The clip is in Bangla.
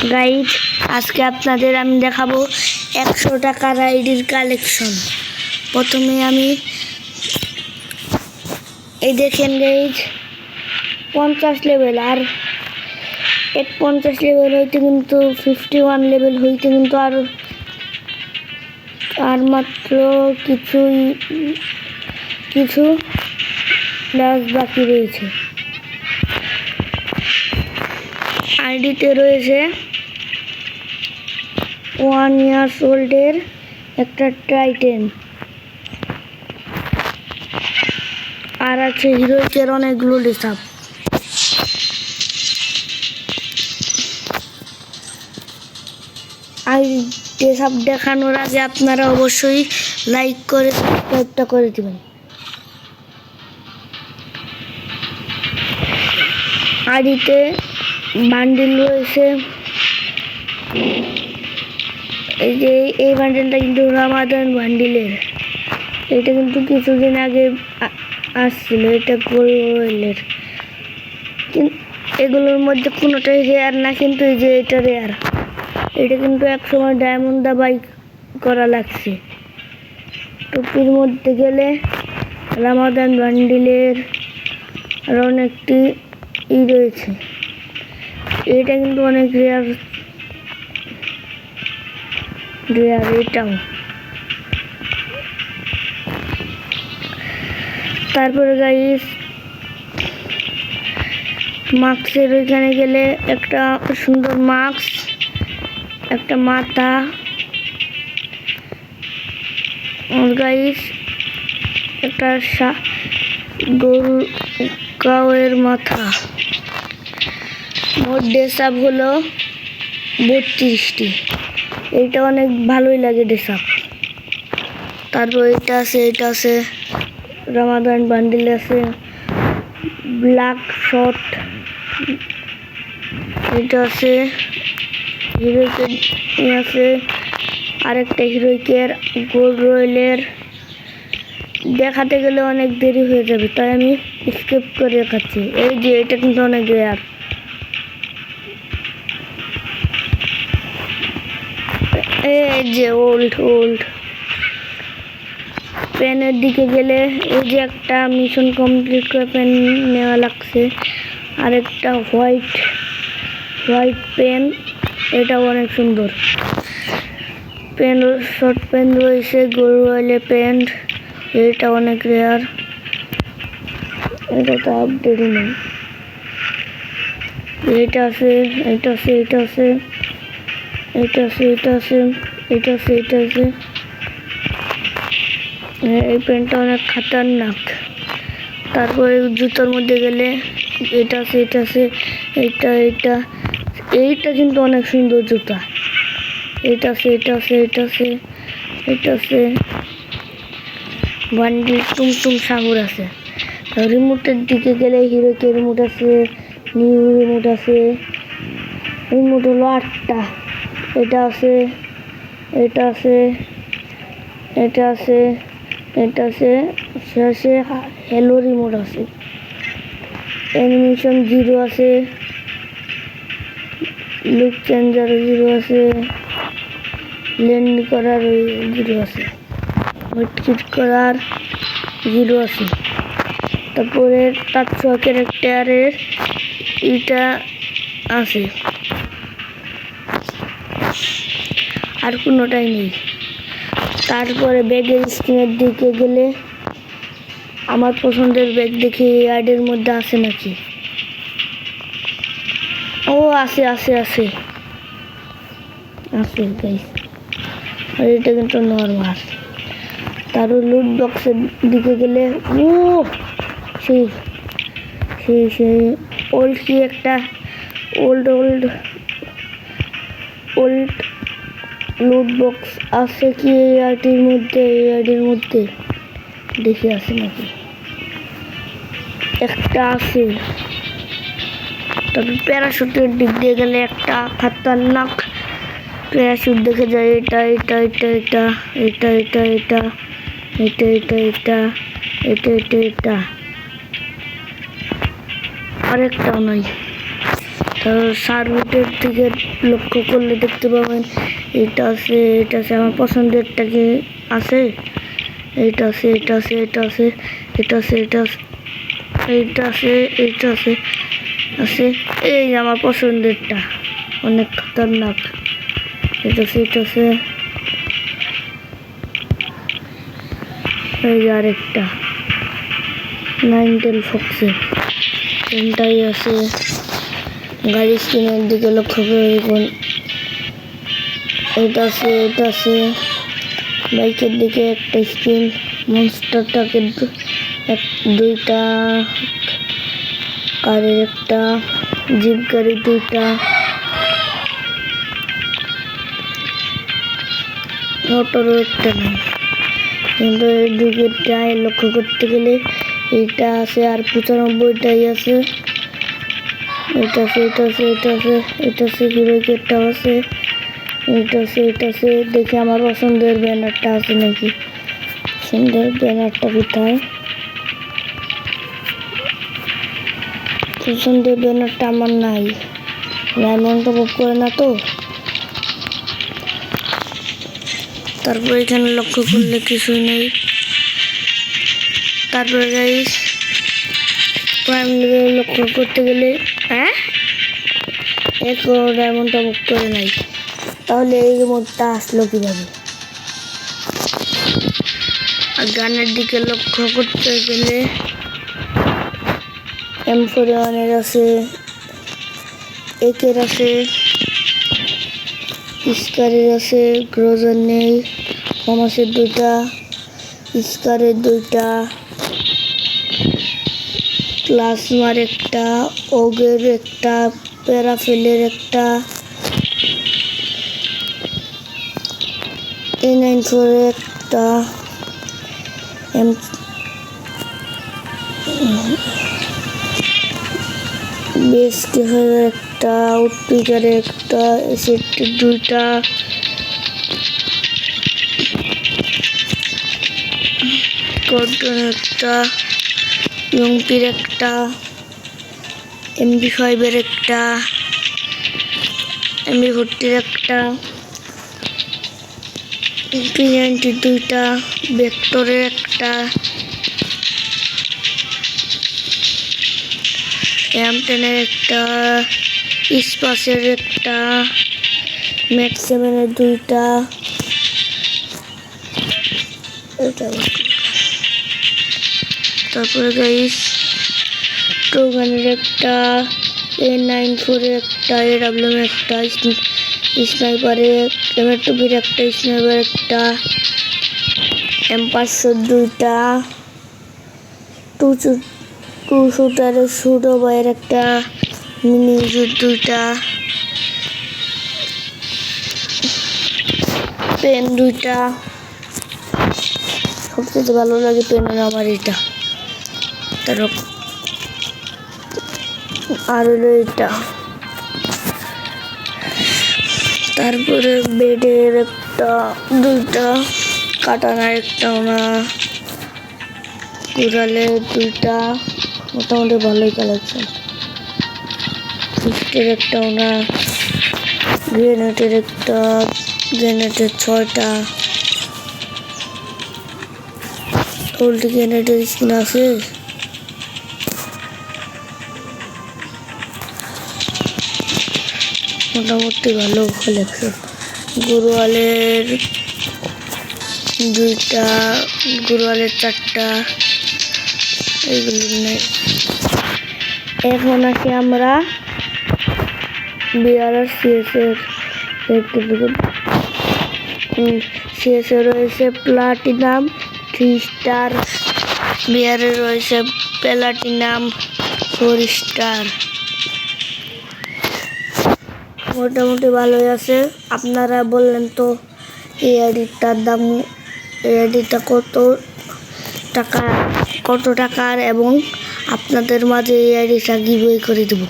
গাইজ আজকে আপনাদের আমি দেখাবো 100 টাকার আইডির কালেকশন। প্রথমে আমি এই দেখেন গাইজ 50 লেভেল, আর 50 লেভেল হইতে কিন্তু 51 লেভেল হইতে কিন্তু আর মাত্র কিছু ক্লাস বাকি রয়েছে। আইডিতে রয়েছে 1 ইয়ার্স ওল্ডের একটা টাইটেন, আর আছে হিরোইকের অনেকগুলো ডিসাপ। আর ডিসাপ দেখানোর আগে আপনারা অবশ্যই লাইক করে সাবস্ক্রাইবটা করে দিবেন। আইডিতে বান্ডিল রয়েছে, এই বান্ডিলটা কিন্তু রামাদান বান্ডিলের। এটা কিন্তু কিছুদিন আগে আসছিল, এটা গোল্ডের। কিন্তু এগুলোর মধ্যে কোনোটাই রেয়ার না, কিন্তু এই যে এটা রেয়ার। এটা কিন্তু একসময় ডায়মন্ড দা বাই করা লাগছে। টুপির মধ্যে গেলে রামাদান বান্ডিলের আর অনেকটি রয়েছে। এটা কিন্তু অনেক রেয়ার এটাও। তারপরে গাইস মাস্কের ওইখানে গেলে একটা সুন্দর মাস্ক, একটা মাথা, গাইস একটা গরু কাউয়ের মাথা। মোট ড্রেসআপ হলো 32টি। এইটা অনেক ভালোই লাগে ড্রেসআপ। তারপর এটা আছে রামাদান বান্ডিল আছে, ব্ল্যাক শর্ট, এটা আছে হিরোইকের আছে, আরেকটা হিরোইকের গোল্ড রয়েলের। দেখাতে গেলে অনেক দেরি হয়ে যাবে, তাই আমি স্কিপ করে দেখাচ্ছি। এই যে এটা কিন্তু অনেক রেয়ার। এই যে ওল্ড পেনের দিকে গেলে এই যে একটা মিশন কমপ্লিট করে পেন নেওয়া লাগছে, আর একটা হোয়াইট পেন, এটাও অনেক সুন্দর পেন। শর্ট পেন রয়েছে, গোল্ড রয়েলের পেন, এটা অনেক রেয়ার। এটা তো আপডেটই নেই। এটা আছে। এই পেনটা অনেক খাতারনাক। তারপরে জুতোর মধ্যে গেলে এটা আছে। এইটা কিন্তু অনেক সুন্দর জুতা। এটা আছে বান্ডিল টুমটুম সাগর আছে। রিমোটের দিকে গেলে হিরোকের রিমোট আছে, নিউ রিমোট আছে। রিমোট হলো 8টা। এটা আছে শেষে হ্যালো রিমোট আছে। অ্যানিমেশন 0 আছে, লুক চেঞ্জার 0 আছে, ল্যান্ড করার 0 আছে, হোটকিট করার 0 আছে। তারপরে তার ক্যারেক্টারের এটা আছে, আর কোনোটাই নেই। তারপরে ব্যাগের স্ক্রিনের দিকে গেলে আমার পছন্দের ব্যাগ দেখি এই আইডির মধ্যে আছে নাকি। ও আছে গাইস, আর এটা কিন্তু নর্মাল। তারপর লুট বক্সের দিকে গেলে সেই ওল্ড কি একটা ওল্ড লুট বক্স আছে কি এই আইডির মধ্যে দেখি আছে নাকি। একটা আছে। তবে প্যারাশুটের দিক দিয়ে গেলে একটা খাতারনাক প্যারাশুট দেখে যায়। এটা আরেকটাও নয়। সার্ভিসের দিকে লক্ষ্য করলে দেখতে পাবেন এটা আছে, এটা আছে, আমার পছন্দেরটা কি আছে, এটা আছে, এটা আছে, এটা আছে, এটা আছে, এটা আছে, এইটা আছে, এইটা আছে, আছে, এই আমার পছন্দেরটা অনেক খতরনাক, এটা আছে, এটা আছে, এই আরেকটা নাইনটেল ফক্সের তিনটাই আছে। গাড়ির স্ক্রিনের দিকে লক্ষ্য করে দেখুন এটা আছে, এটা আছে, বাইকের দিকে একটা স্ক্রিন, মনস্টারটাকে দুইটা, কারের একটা, জিপ গাড়ি দুইটা, মোটরও একটা নেই, কিন্তু এই দিকেরটায় লক্ষ্য করতে গেলে এইটা আছে আর 95টাই আছে, এটা আছে, এটা আছে, এটা আছে, এটা আছে, হিরোকেরটাও আছে, এটা আছে, এটা আছে, দেখি আমার পছন্দের ব্যানারটা আছে নাকি, সুন্দর ব্যানারটা কোথায়, পছন্দের ব্যানারটা আমার নাই, মনটা বুক করে না তো। তারপর এখানে লক্ষ্য করলে কিছুই নেই। তারপরে গাইস প্রাইম লেভেল লক্ষ্য করতে গেলে এরপর ডায়মন্ডটা বুক করে নাই, তাহলে এই রিমোটটা আসলো কিভাবে? আর গানের দিকে লক্ষ্য করতে গেলে M41 আছে, একের আছে, স্কারের আছে, গ্রোজার নেই, ফমাসের দুইটা, স্কারের দুইটা, প্লাজমার একটা, ওগের একটা, প্যারাফেলের একটা, A94 একটা, বেস্টিফের একটা, আউটপিকারের একটা, এসেটের দুইটা, গর্ডনের একটা, ইয়ংপির একটা, MB5 একটা, MB40 একটা, P90 দুইটা, ভেক্টরের একটা, M10 একটা, স্পাসের একটা, ম্যাক্স 7 দুইটা, তারপরে গাইস টোগানের একটা, A94 একটা, AWM একটা, স্নাইপারের M2 একটা, স্নাইপার একটা, M500 দুইটা, টু শুটারের শুটো বাইয়ের একটা, মিনি দুইটা, পেন দুইটা, সবচেয়ে ভালো লাগে পেনের আমার এটা, আর হলো এটা, তারপরে বেডের একটা, দুইটা, কাটানার একটা, ওনা কুড়ালের দুইটা, মোটামুটি ভালোই কালেকশন, ফিফটের একটা, ওনা গ্রেনেডের একটা, গ্রেনেডের 6টা, ওল্ড গ্রেনেডের স্কিন আছে, মোটামুটি ভালো কালেকশন, গুরুয়ালের দুইটা, গুরুয়ালের 4টা, এইগুলো নেই। এখন আসি আমরা বিআর আর সিএসের দেখতে দেখুন, সিএসে রয়েছে প্লাটিনাম 3 স্টার, বিআরে রয়েছে প্লাটিনাম 4 স্টার, মোটামুটি ভালোই আছে। আপনারা বললেন তো এই আইডিটার দাম, এই আইডিটা কত টাকার এবং আপনাদের মাঝে এই আইডিটা গিভওয়ে করে দেবো।